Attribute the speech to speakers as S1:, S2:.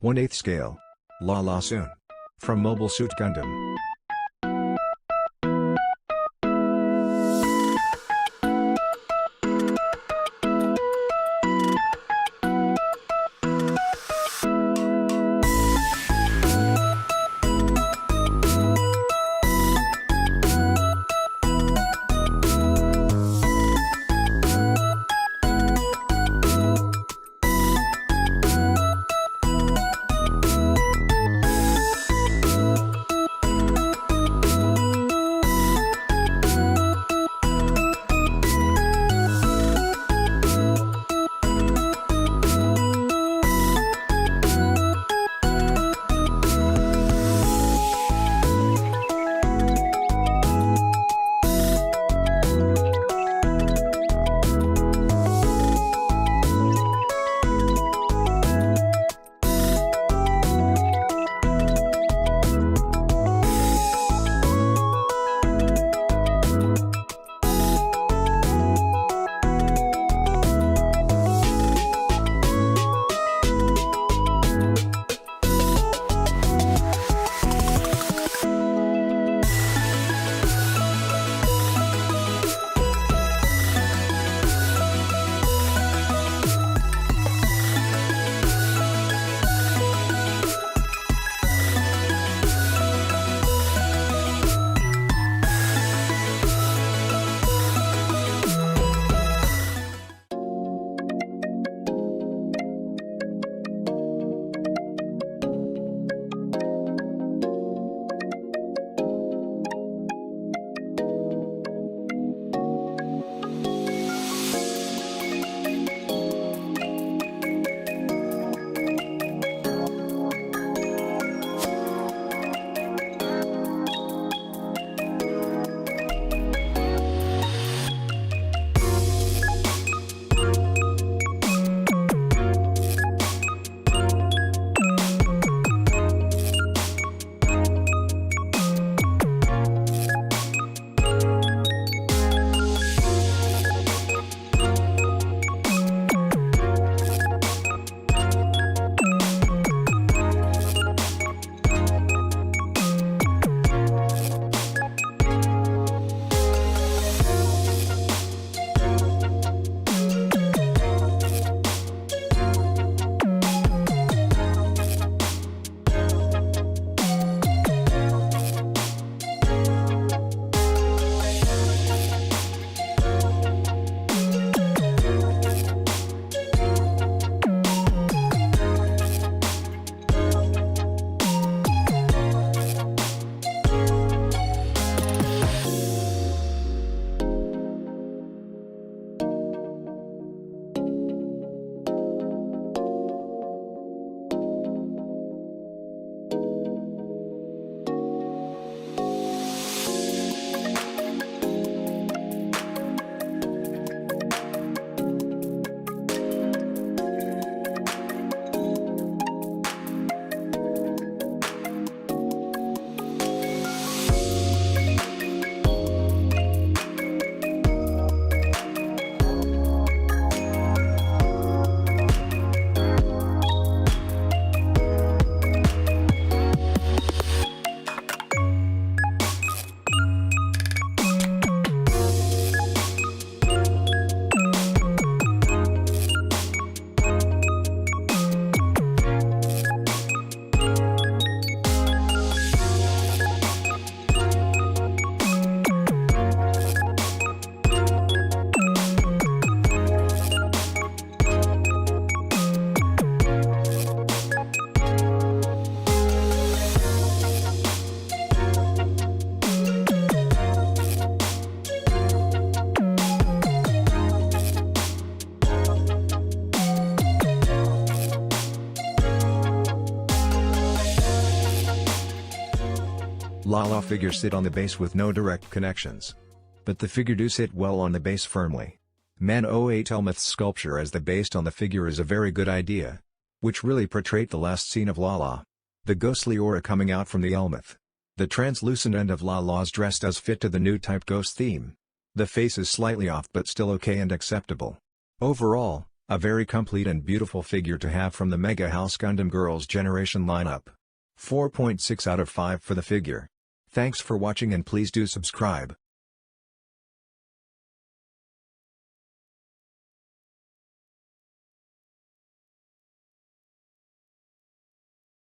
S1: 1/8 scale. Lalah Sune. From Mobile Suit Gundam. Lalah figures sit on the base with no direct connections. But the figure do sit well on the base firmly. Man 08 Elmeth's sculpture as the base on the figure is a very good idea. Which really portrayed the last scene of Lalah. The ghostly aura coming out from the Elmeth. The translucent end of Lalah's dress does fit to the new type ghost theme. The face is slightly off but still okay and acceptable. Overall, A very complete and beautiful figure to have from the MegaHouse Gundam Girls Generation lineup. 4.6 out of 5 for the figure. Thanks for watching and please do subscribe.